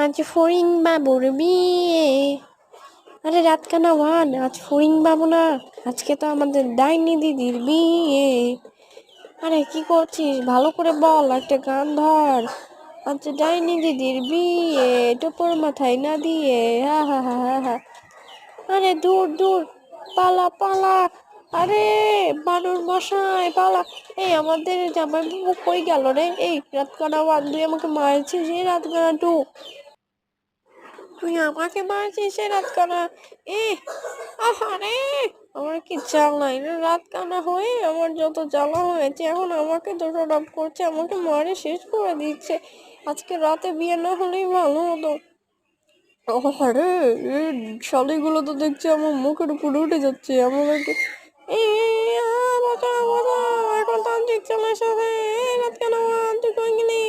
আজ ফড়িং বাবুর বিয়ে। আরে রাত কানা ওয়ান, আজ ফড়িং বাবু না, আজকে তো আমাদের ডাইনি দিদির বিয়ে। আরে কি করছিস, ভালো করে বল, একটা গান ধর। আজ ডাইনি দিদির বিয়ে, টোপর মাথায় না দিয়ে, হা হা হা হা হা। আরে দূর দূর, পালা পালা। আরে বানর মশাই পালা। এই আমাদের জামাই বাবু কই গেল রে? এই রাত কানা ওয়ান, তুই আমাকে মারছিস, এই রাত কানা টু তুই আমাকে মারছিস, সে রাত কানা। এ আহারে, আমার কি জ্বালা, এটা রাত কানা হয়ে আমার যত জ্বালা হয়েছে, এখন আমাকে দোষারোপ করছে, আমাকে মারে শেষ করে দিচ্ছে। আজকে রাতে বিয়ে না হলেই ভালো হতো। আরে এই শালিগুলো তো দেখছি আমার মুখের উপরে উঠে যাচ্ছে, আমাদেরকে বাঁচাও বাঁচাও, এখন তান্ত্রিক চলে এসেছে। রাত কানা তুই কই গেলি?